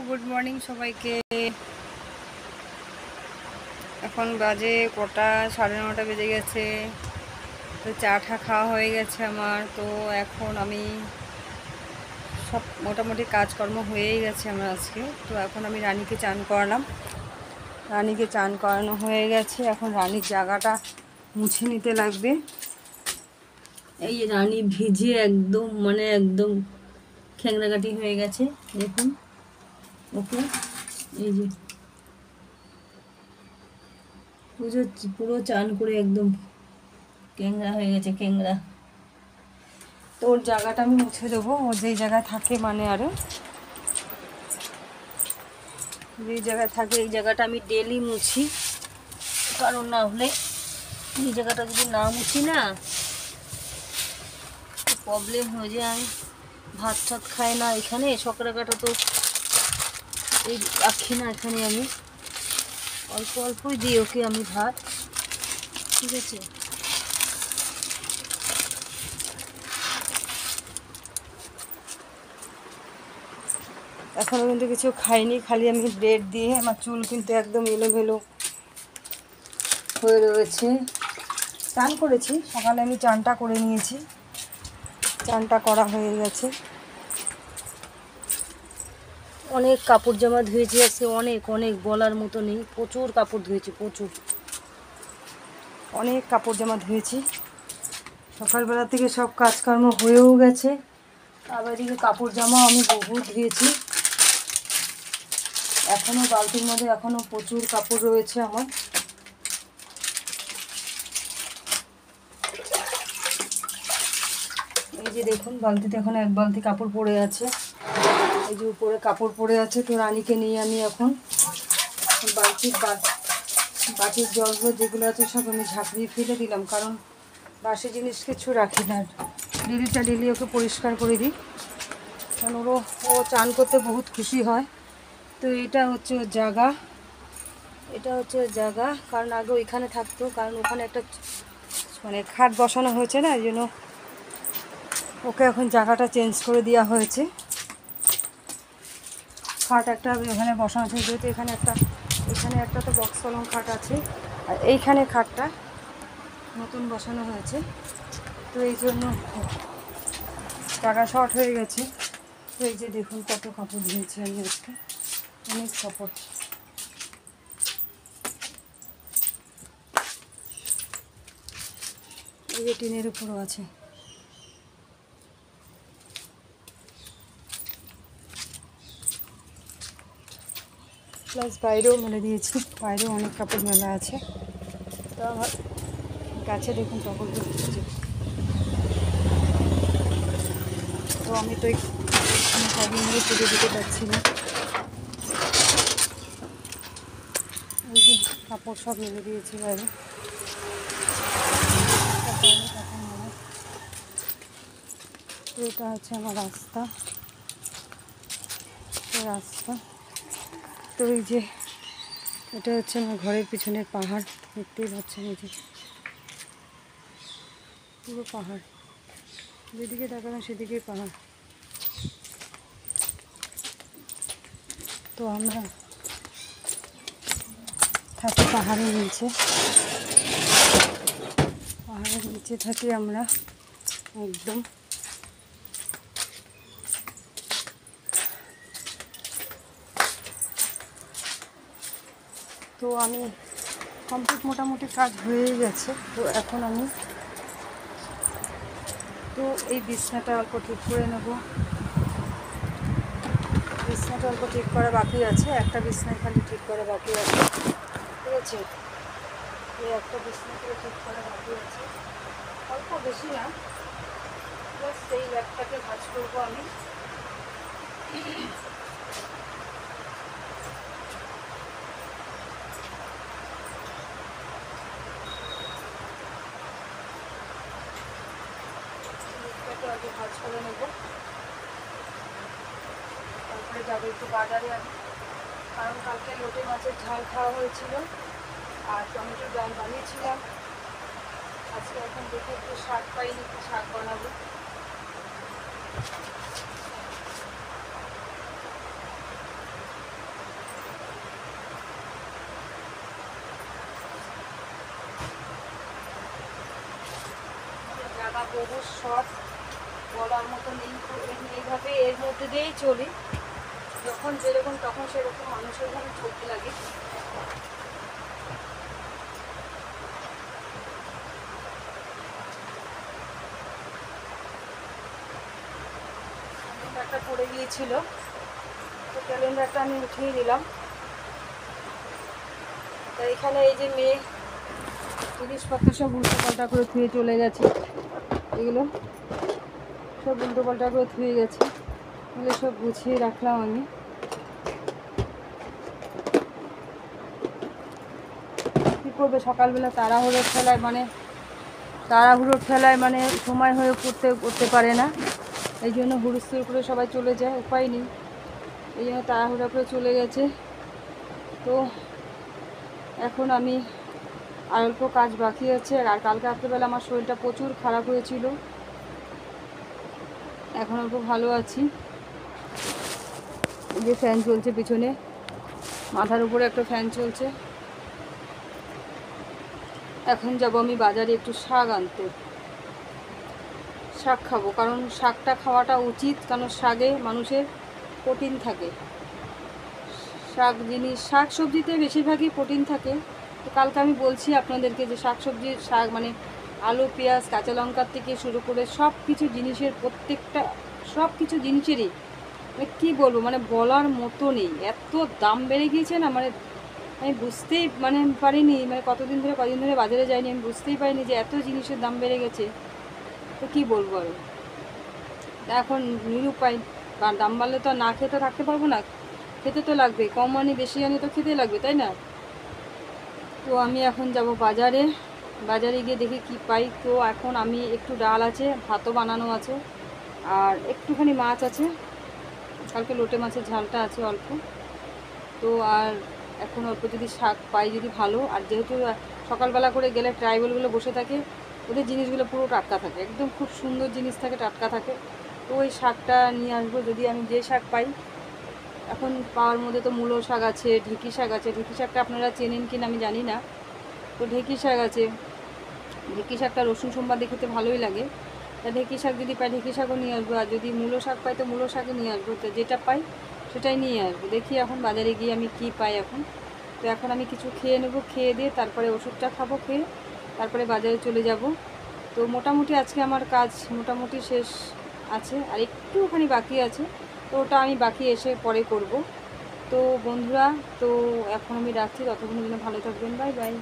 Good morning সবাইকে। এখন বাজে কটা, 9:30 বেজে গেছে। তো চা টা খাওয়া হয়ে গেছে আমার। তো এখন আমি সব মোটামুটি কাজকর্ম হয়েই গেছে আমার আজকে। তো এখন আমি রানীকে চান করালাম। রানীকে চান করানো হয়ে গেছে। এখন রানীর জায়গাটা মুছে নিতে লাগবে। এই যে রানী ভিজে একদম একদম খ্যাংরাগাটি হয়ে গেছে। দেখুন ওকে, এই যে পুরো চান করে একদম ক্যাংরা হয়ে গেছে, ক্যাংরা। তো ওর জায়গাটা আমি মুছে দেবো। ও যেই জায়গায় থাকে আরও যেই জায়গায় থাকে এই জায়গাটা আমি ডেলি মুছি। কারণ না হলে এই জায়গাটা যদি না মুছি না প্রবলেম হয়ে যায়। আমি ভাত টাত খাই না এখানে, সকালবেলাটা তো এই রাখি না এখানে। আমি অল্প অল্পই দিই ওকে আমি ভাত, ঠিক আছে। এখনও কিন্তু কিছু খাইনি, খালি আমি ব্রেড দিয়ে। আমার চুল কিন্তু একদম এলোমেলো হয়ে রয়েছে। চান করেছি সকালে, আমি চানটা করে নিয়েছি, চানটা করা হয়ে গেছে। অনেক কাপড় জামা ধুয়েছি আজকে, অনেক অনেক বলার মতো নেই। প্রচুর কাপড় ধুয়েছি, প্রচুর অনেক কাপড় জামা ধুয়েছি। সকালবেলা থেকে সব কাজকর্ম হয়েও গেছে। আবার এদিকে কাপড় জামা আমি বহু ধুয়েছি। এখনও বালতির মধ্যে এখনও প্রচুর কাপড় রয়েছে আমার। এই যে দেখুন বালতিতে এখন এক বালতি কাপড় পড়ে আছে। এই যে উপরে কাপড় পড়ে আছে। তো রানীকে নিয়ে আমি এখন বাটির জলগুলো যেগুলো আছে সব আমি ঝাঁকড়িয়ে ফেলে দিলাম। কারণ বাসি জিনিস কিছু রাখি না, ডেলি ওকে পরিষ্কার করে দিই। কারণ ও চান করতে বহুত খুশি হয়। তো এটা হচ্ছে ওর জায়গা, কারণ আগে ওইখানে থাকতো। কারণ ওখানে একটা খাট বসানো হয়েছে না, এই জন্য ওকে এখন জায়গাটা চেঞ্জ করে দেওয়া হয়েছে। খাট একটা ওখানে বসানো আছে, যেহেতু এখানে একটা তো বক্স পালং খাট আছে, আর এইখানে খাটটা নতুন বসানো হয়েছে। তো এই জন্য জায়গা শর্ট হয়ে গেছে। তো এই যে দেখুন কত কাপড় ধুয়েছি আমি আজকে, অনেক কাপড়। এই যে টিনের উপরও আছে। প্লাস বাইরেও মেলে দিয়েছি, বাইরেও অনেক কাপড় মেলা আছে। তো আমার গাছে দেখুন কাপড়গুলো হচ্ছে। তো আমি তো কদিন ধরে পুজো দিতে পারছি না। এই যে কাপড় সব মেলে দিয়েছি বাইরে। তো এটা হচ্ছে আমার রাস্তা। তো এই যে এটা হচ্ছে আমার ঘরের পিছনের পাহাড়, দেখতেই পাচ্ছেন। এই যে পুরো পাহাড়, যেদিকে তাকানো সেদিকে পাহাড়। তো আমরা থাকি পাহাড়ের নিচে থাকি আমরা একদম। তো আমি কমপ্লিট মোটামুটি কাজ হয়ে গেছে। তো এখন আমি এই বিছনাটা অল্প ঠিক করে নেব। বিছনাটা অল্প ঠিক করা বাকি আছে, একটা বিছনায় খালি ঠিক করা বাকি আছে, ঠিক আছে। এই একটা বিছনাটা ঠিক করা বাকি আছে, অল্প, বেশি না। জাস্ট এই ল্যাপটাকে ভাঁজ করবো আমি। আগে ভাঁজ করে নেবো, তারপরে যাবো একটু বাজারে আমি। কারণ কালকে লোটে মাছের ঝাল খাওয়া হয়েছিল আর টমেটোর ডাল বানিয়েছিলাম। আজকে এখন দেখে একটু শাক পাইনি, একটু শাক বানাবো। বহু শখ, বলার মতো নেই। তো এইভাবে এর মধ্যে দিয়েই চলি, যখন যেরকম তখন সেরকম মানুষের ভাবে চলতে লাগে। ক্যালেন্ডারটা পড়ে গিয়েছিল, তো ক্যালেন্ডারটা আমি উঠিয়ে দিলাম। তো এখানে এই যে মেয়ে জিনিসপত্র সব উল্টো পাল্টা করে ধুয়ে চলে গেছে, এগুলো সব উল্টো পাল্টা করে ধুয়ে গেছে, এগুলো সব গুছিয়ে রাখলাম আমি। কী করবে, সকালবেলা তাড়াহুড়োর ঠেলায় মানে সময় হয়ে করতে পারে না, এই জন্য হুড়স্থুর করে সবাই চলে যায়, উপায় নেই, এই জন্য তাড়াহুড়া করে চলে গেছে। তো এখন আমি আর অল্প কাজ বাকি আছে। আর কালকে রাত্রেবেলা আমার শরীরটা প্রচুর খারাপ হয়েছিল, এখন অল্প ভালো আছি। এই যে ফ্যান চলছে পিছনে, মাথার উপরে একটা ফ্যান চলছে। এখন যাব আমি বাজারে একটু শাক আনতে, শাক খাবো, কারণ শাকটা খাওয়াটা উচিত, কারণ শাকে মানুষের প্রোটিন থাকে। শাক সবজিতে বেশিরভাগই প্রোটিন থাকে। তো কালকে আমি বলছি আপনাদেরকে যে শাক মানে আলু, পেঁয়াজ, কাঁচা লঙ্কার থেকে শুরু করে সব কিছু জিনিসের, প্রত্যেকটা সব কিছু জিনিসেরই মানে কী বলবো, মানে বলার মতো নেই, এত দাম বেড়ে গিয়েছে না, মানে আমি বুঝতেই পারিনি, মানে কদিন ধরে বাজারে যাইনি, আমি বুঝতেই পারিনি যে এত জিনিসের দাম বেড়ে গেছে। তো কী বলবো আর, এখন নিরুপায়, দাম বাড়লে তো না খেতে থাকতে পারবো না, খেতে তো লাগবে, কম আনি বেশি আনি তো খেতে লাগবে, তাই না? তো আমি এখন যাব বাজারে গিয়ে দেখি কি পাই। তো এখন আমি একটু ডাল আছে, ভাতও বানানো আছে, আর একটুখানি মাছ আছে, কালকে লোটে মাছের ঝালটা আছে অল্প। তো আর এখন অল্প যদি শাক পাই যদি ভালো, আর যেহেতু সকালবেলা করে গেলে ট্রাইবেলগুলো বসে থাকে, ওদের জিনিসগুলো পুরো টাটকা থাকে, একদম খুব সুন্দর জিনিস থাকে, টাটকা থাকে। তো ওই শাকটা নিয়ে আসবো যদি আমি যে শাক পাই। এখন পাওয়ার মধ্যে তো মূলো শাক আছে, ঢেঁকি শাক আছে, ঢেঁকি শাকটা আপনারা চেনেন কিনা আমি জানি না। তো ঢেঁকি শাক আছে, ঢেঁকি শাকটা রসুন সোমবার খেতে ভালোই লাগে। তা ঢেঁকি শাক যদি পাই ঢেঁকি শাকও নিয়ে আসবো, আর যদি মূলো শাক পাই তো মূলো শাকই নিয়ে আসবো। তো যেটা পাই সেটাই নিয়ে আসবো, দেখি এখন বাজারে গিয়ে আমি কি পাই এখন। তো এখন আমি কিছু খেয়ে নেবো, খেয়ে দিয়ে তারপরে ওষুধটা খাবো, খেয়ে তারপরে বাজারে চলে যাব। তো মোটামুটি আজকে আমার কাজ মোটামুটি শেষ আছে, আর একটুখানি বাকি আছে, তো ওটা আমি বাকি এসে পরে করব। তো বন্ধুরা, তো এখন আমি রাখছি, ততক্ষণের জন্য ভালো থাকবেন, বাই বাই।